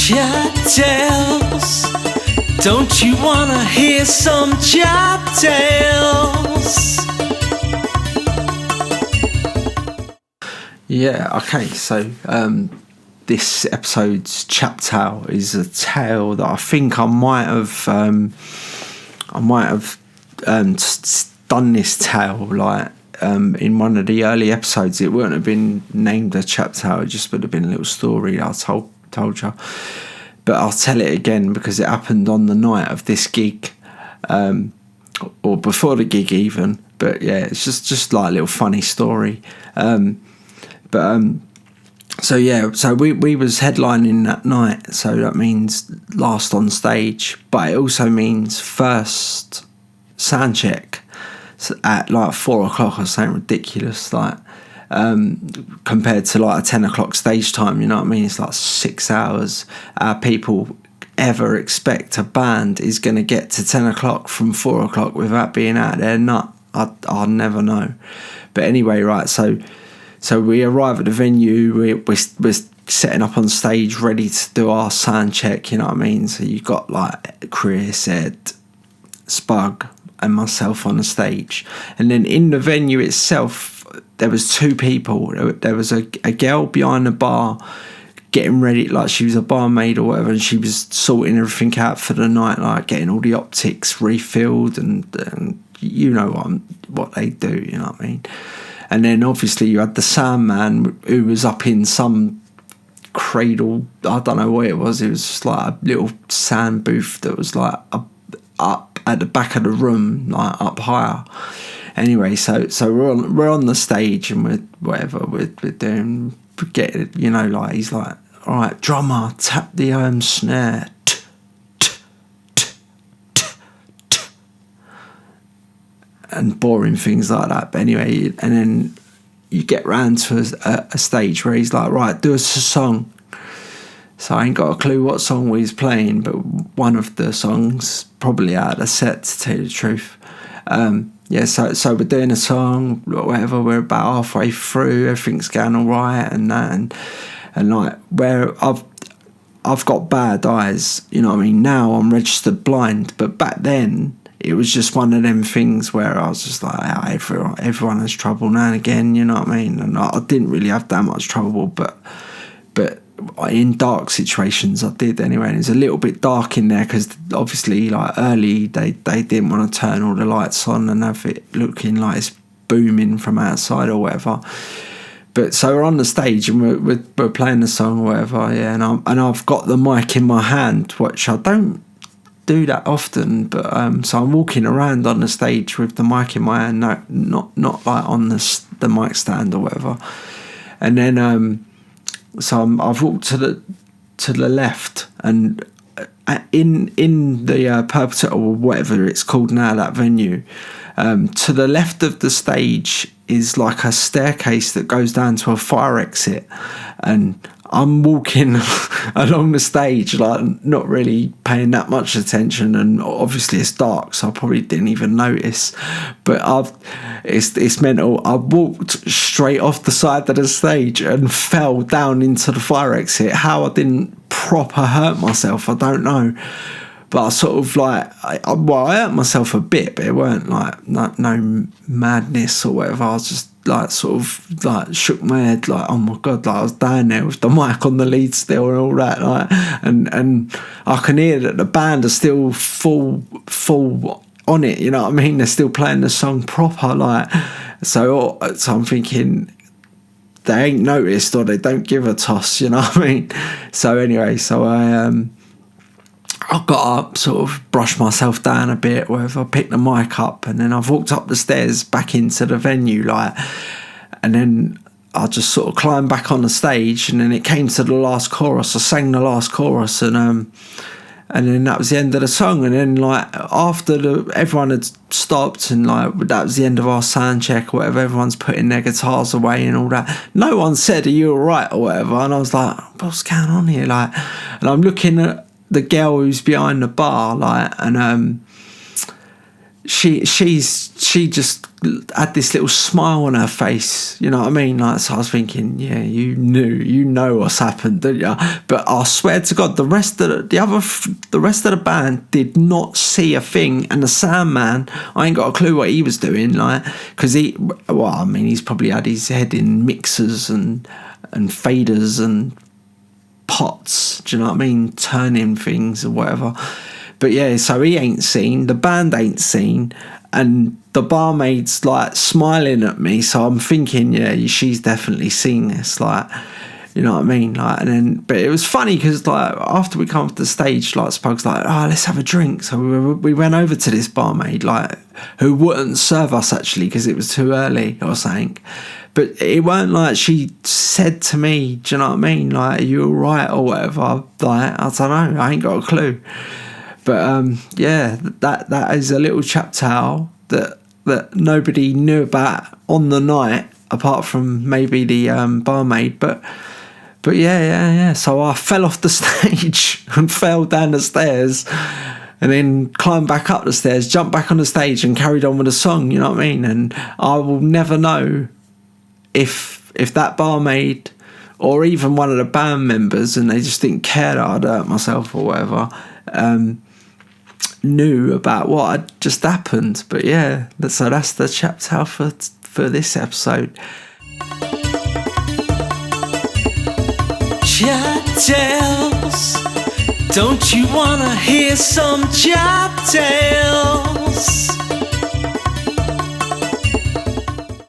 Chap tales. Don't you wanna hear some chap tales? Yeah, okay, so this episode's chap tale is a tale that I think I might have done this tale like in one of the early episodes. It wouldn't have been named a chap tale, it just would have been a little story I told you. But I'll tell it again because it happened on the night of this gig, or before the gig even. But yeah, it's just like a little funny story. So we was headlining that night, so that means last on stage, but it also means first sound check at like 4 o'clock or something ridiculous, like compared to like a 10 o'clock stage time, you know what I mean? It's like 6 hours. People ever expect a band is going to get to 10 o'clock from 4 o'clock without being out there? Nut. I'll never know. But anyway, right, so we arrive at the venue, we're setting up on stage, ready to do our sound check, you know what I mean? So you've got like Chris, Ed, Spug and myself on the stage. And then in the venue itself, there was two people. There was a girl behind the bar getting ready, like she was a barmaid or whatever, and she was sorting everything out for the night, like getting all the optics refilled and you know what they do, you know what I mean? And then obviously you had the sound man who was up in some cradle, I don't know what it was just like a little sound booth that was like up at the back of the room, like up higher. Anyway, so we're on the stage and we're doing, getting, you know, like he's like, all right, drummer, tap the snare. And boring things like that. But anyway, and then you get round to a stage where he's like, right, do us a song. So I ain't got a clue what song he's playing, but one of the songs probably out of the set, to tell you the truth. So we're doing a song, whatever, we're about halfway through, everything's going all right and that, and like where I've got bad eyes, you know what I mean? Now I'm registered blind, but back then it was just one of them things where I was just like, everyone has trouble now and again, you know what I mean? And I didn't really have that much trouble, but in dark situations I did anyway. And it's a little bit dark in there because obviously like early they didn't want to turn all the lights on and have it looking like it's booming from outside or whatever. But so we're on the stage and we're playing the song or whatever, yeah, and I've got the mic in my hand, which I don't do that often, but so I'm walking around on the stage with the mic in my hand, not like on the mic stand or whatever. And then I've walked to the left, and in the Perpetrator or whatever it's called now, that venue, to the left of the stage is like a staircase that goes down to a fire exit, and I'm walking along the stage, like not really paying that much attention, and obviously it's dark, so I probably didn't even notice. But it's mental. I walked straight off the side of the stage and fell down into the fire exit. How I didn't proper hurt myself, I don't know. But I sort of like, I hurt myself a bit, but it weren't like no madness or whatever. I was just like sort of like shook my head like, oh my God, like I was down there with the mic on the lead still and all that, like, and I can hear that the band are still full on it, you know what I mean? They're still playing the song proper, like, so I'm thinking they ain't noticed or they don't give a toss, you know what I mean? So anyway, so I got up, sort of brushed myself down a bit, whatever, picked the mic up, and then I've walked up the stairs back into the venue, like, and then I just sort of climbed back on the stage, and then it came to the last chorus. I sang the last chorus, and then that was the end of the song. And then like after everyone had stopped, and like that was the end of our sound check or whatever, everyone's putting their guitars away and all that. No one said, "Are you all right?" or whatever, and I was like, "What's going on here?" Like, and I'm looking at the girl who's behind the bar, like, and she just had this little smile on her face, you know what I mean? Like, so I was thinking, yeah, you know what's happened, didn't you? But I swear to God, the rest of the band did not see a thing, and the sound man, I ain't got a clue what he was doing, like, because he's probably had his head in mixers and faders and pots, do you know what I mean? Turning things or whatever. But yeah, so he ain't seen, the band ain't seen, and the barmaid's like smiling at me, so I'm thinking, yeah, she's definitely seen this, like, you know what I mean? Like, and then, but it was funny because like after we come off the stage, like Spug's like, oh, let's have a drink. So we went over to this barmaid, like, who wouldn't serve us actually because it was too early or something. But it weren't like she said to me, do you know what I mean? Like, are you all right or whatever? Like, I don't know, I ain't got a clue. But yeah, that is a little chap towel that nobody knew about on the night, apart from maybe the barmaid. But yeah. So I fell off the stage and fell down the stairs, and then climbed back up the stairs, jumped back on the stage, and carried on with the song. You know what I mean? And I will never know if that barmaid or even one of the band members, and they just didn't care that I'd hurt myself or whatever, knew about what had just happened. But yeah, so that's the CHAP tale for this episode. CHAP tales. Don't you wanna hear some CHAP tales?